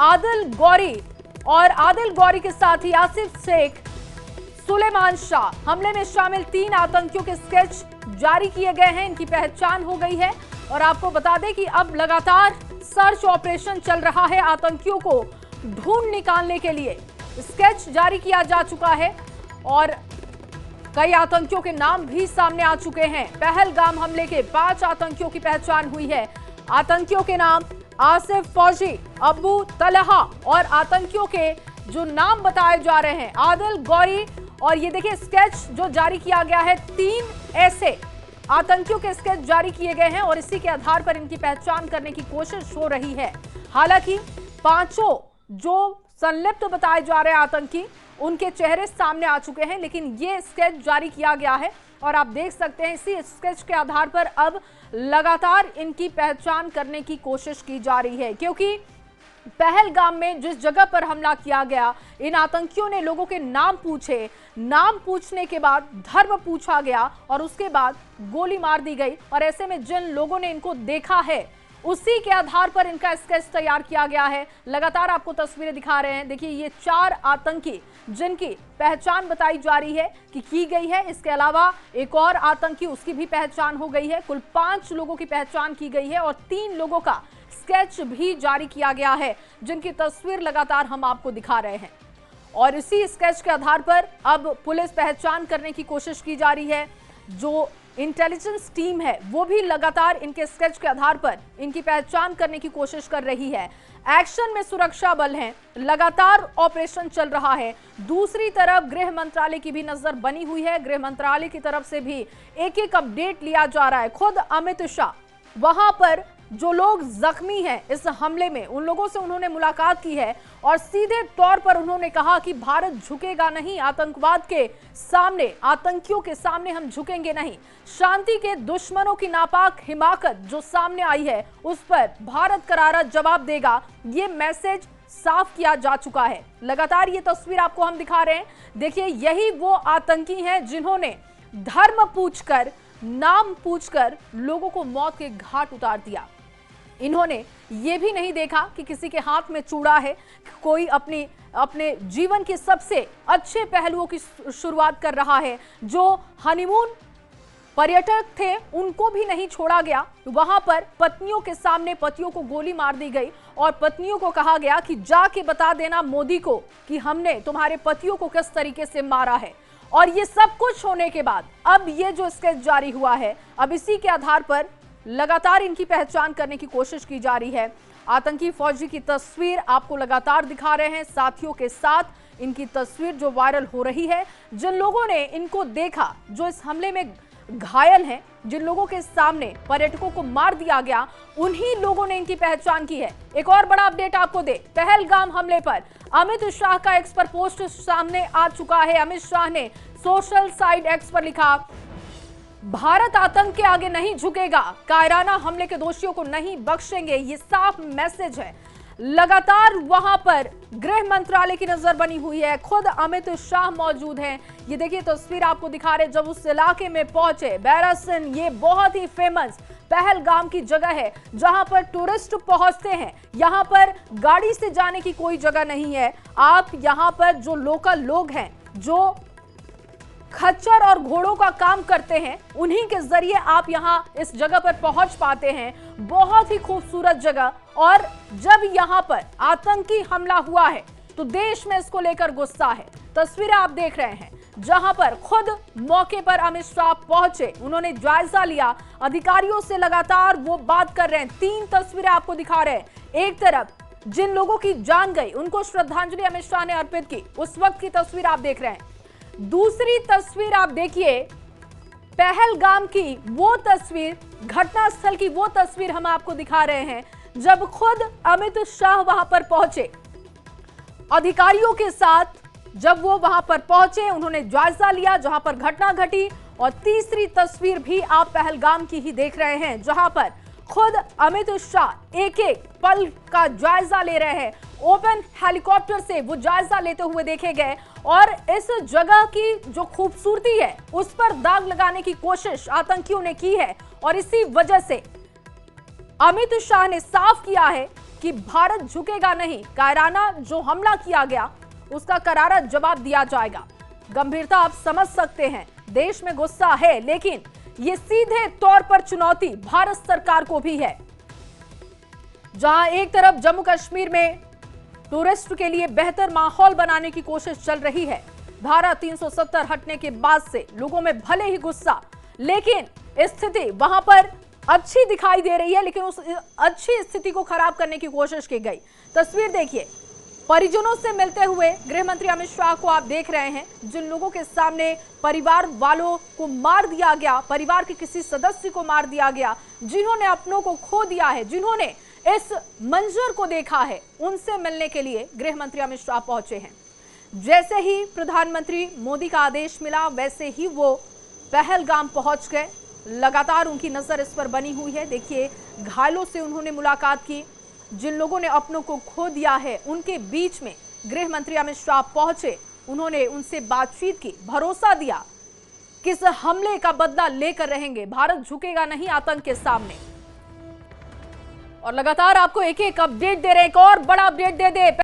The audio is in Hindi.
आदिल गौरी और आदिल गौरी के साथ ही आसिफ शेख, सुलेमान शाह। हमले में शामिल 3 आतंकियों के स्केच जारी किए गए हैं, इनकी पहचान हो गई है। और आपको बता दें कि अब लगातार सर्च ऑपरेशन चल रहा है, आतंकियों को ढूंढ निकालने के लिए स्केच जारी किया जा चुका है और कई आतंकियों के नाम भी सामने आ चुके हैं। पहलगाम हमले के 5 आतंकियों की पहचान हुई है। आतंकियों के नाम आसिफ फौजी, अबू तलहा और आतंकियों के जो नाम बताए जा रहे हैं आदिल गौरी। और ये देखिए स्केच जो जारी किया गया है, 3 ऐसे आतंकियों के स्केच जारी किए गए हैं और इसी के आधार पर इनकी पहचान करने की कोशिश हो रही है। हालांकि 5 जो संलिप्त बताए जा रहे हैं आतंकी, उनके चेहरे सामने आ चुके हैं, लेकिन ये स्केच जारी किया गया है और आप देख सकते हैं इसी स्केच के आधार पर अब लगातार इनकी पहचान करने की कोशिश की जा रही है। क्योंकि पहलगाम में जिस जगह पर हमला किया गया, इन आतंकियों ने लोगों के नाम पूछे, नाम पूछने के बाद धर्म पूछा गया और उसके बाद गोली मार दी गई। और ऐसे में जिन लोगों ने इनको देखा है उसी के आधार पर इनका स्केच तैयार किया गया है। लगातार आपको तस्वीरें दिखा रहे हैं, देखिए ये 4 आतंकी जिनकी पहचान बताई जा रही है कि की गई है। इसके अलावा एक और आतंकी, उसकी भी पहचान हो गई है। कुल 5 लोगों की पहचान की गई है और 3 लोगों का स्केच भी जारी किया गया है, जिनकी तस्वीर लगातार हम आपको दिखा रहे हैं। और इसी स्केच के आधार पर अब पुलिस पहचान करने की कोशिश की जा रही है। जो इंटेलिजेंस टीम है वो भी लगातार इनके स्केच के आधार पर इनकी पहचान करने की कोशिश कर रही है। एक्शन में सुरक्षा बल हैं, लगातार ऑपरेशन चल रहा है। दूसरी तरफ गृह मंत्रालय की भी नजर बनी हुई है। गृह मंत्रालय की तरफ से भी एक अपडेट लिया जा रहा है। खुद अमित शाह वहां पर जो लोग जख्मी हैं इस हमले में, उन लोगों से उन्होंने मुलाकात की है और सीधे तौर पर उन्होंने कहा कि भारत झुकेगा नहीं, आतंकवाद के सामने, आतंकियों के सामने हम झुकेंगे नहीं। शांति के दुश्मनों की नापाक हिमाकत जो सामने आई है उस पर भारत करारा जवाब देगा, ये मैसेज साफ किया जा चुका है। लगातार ये तस्वीर आपको हम दिखा रहे हैं। देखिए यही वो आतंकी हैं जिन्होंने धर्म पूछकर, नाम पूछकर लोगों को मौत के घाट उतार दिया। इन्होंने ये भी नहीं देखा कि किसी के हाथ में चूड़ा है, कोई अपने जीवन के सबसे अच्छे पहलुओं की शुरुआत कर रहा है। जो हनीमून पर्यटक थे उनको भी नहीं छोड़ा गया। वहां पर पत्नियों के सामने पतियों को गोली मार दी गई और पत्नियों को कहा गया कि जाके बता देना मोदी को कि हमने तुम्हारे पतियों को किस तरीके से मारा है। और ये सब कुछ होने के बाद अब ये जो स्केच जारी हुआ है, अब इसी के आधार पर लगातार इनकी पहचान करने की कोशिश की जा रही है। आतंकी फौजी की तस्वीर आपको लगातार दिखा रहे हैं, साथियों के साथ इनकी तस्वीर जो वायरल हो रही है। जिन लोगों ने इनको देखा, जो इस हमले में घायल हैं, जिन लोगों के सामने पर्यटकों को मार दिया गया, उन्हीं लोगों ने इनकी पहचान की है। एक और बड़ा अपडेट आपको दे, पहलगाम हमले पर अमित शाह का एक्स पर पोस्ट सामने आ चुका है। अमित शाह ने सोशल साइट एक्स पर लिखा, भारत आतंक के आगे नहीं झुकेगा, कायराना हमले के दोषियों को नहीं बख्शेंगे। ये साफ मैसेज है। लगातार वहां पर गृह मंत्रालय की नजर बनी हुई है, खुद अमित शाह मौजूद हैं। ये देखिए तस्वीर आपको दिखा रहे जब उस इलाके में पहुंचे। बैरासिन ये बहुत ही फेमस पहलगाम की जगह है जहां पर टूरिस्ट पहुंचते हैं। यहां पर गाड़ी से जाने की कोई जगह नहीं है। आप यहां पर जो लोकल लोग हैं, जो खच्चर और घोड़ों का काम करते हैं, उन्हीं के जरिए आप यहां इस जगह पर पहुंच पाते हैं। बहुत ही खूबसूरत जगह। और जब यहां पर आतंकी हमला हुआ है तो देश में इसको लेकर गुस्सा है। तस्वीरें आप देख रहे हैं जहां पर खुद मौके पर अमित शाह पहुंचे, उन्होंने जायजा लिया, अधिकारियों से लगातार वो बात कर रहे हैं। 3 तस्वीरें आपको दिखा रहे हैं। एक तरफ जिन लोगों की जान गई उनको श्रद्धांजलि अमित शाह ने अर्पित की, उस वक्त की तस्वीर आप देख रहे हैं। दूसरी तस्वीर आप देखिए पहलगाम की वो तस्वीर, घटनास्थल की वो तस्वीर हम आपको दिखा रहे हैं जब खुद अमित शाह वहां पर पहुंचे अधिकारियों के साथ। जब वो वहां पर पहुंचे उन्होंने जायजा लिया जहां पर घटना घटी। और तीसरी तस्वीर भी आप पहलगाम की ही देख रहे हैं जहां पर खुद अमित शाह एक एक पल का जायजा ले रहे हैं। ओपन हेलीकॉप्टर से वो जायजा लेते हुए देखे गए और इस जगह की जो खूबसूरती है उस पर दाग लगाने की कोशिश आतंकियों ने की है। और इसी वजह से अमित शाह ने साफ किया है कि भारत झुकेगा नहीं, कायराना जो हमला किया गया उसका करारा जवाब दिया जाएगा। गंभीरता आप समझ सकते हैं, देश में गुस्सा है, लेकिन ये सीधे तौर पर चुनौती भारत सरकार को भी है। जहां एक तरफ जम्मू कश्मीर में टूरिस्ट के लिए बेहतर माहौल बनाने की कोशिश चल रही है, धारा 370 हटने के बाद से लोगों में भले ही गुस्सा, लेकिन स्थिति वहां पर अच्छी दिखाई दे रही है, लेकिन उस अच्छी स्थिति को खराब करने की कोशिश की गई। तस्वीर देखिए, परिजनों से मिलते हुए गृह मंत्री अमित शाह को आप देख रहे हैं, जिन लोगों के सामने परिवार वालों को मार दिया गया, परिवार के किसी सदस्य को मार दिया गया, जिन्होंने अपनों को खो दिया है, जिन्होंने इस मंजर को देखा है, उनसे मिलने के लिए गृह मंत्री अमित शाह पहुंचे हैं। जैसे ही प्रधानमंत्री मोदी का आदेश मिला, वैसे ही वो पहलगाम पहुंच गए। लगातार उनकी नजर इस पर बनी हुई है। देखिए, घायलों से उन्होंने मुलाकात की, जिन लोगों ने अपनों को खो दिया है उनके बीच में गृह मंत्री अमित शाह पहुंचे, उन्होंने उनसे बातचीत की, भरोसा दिया कि इस हमले का बदला लेकर रहेंगे, भारत झुकेगा नहीं आतंक के सामने। और लगातार आपको एक एक अपडेट दे रहे हैं, एक और बड़ा अपडेट दे दे।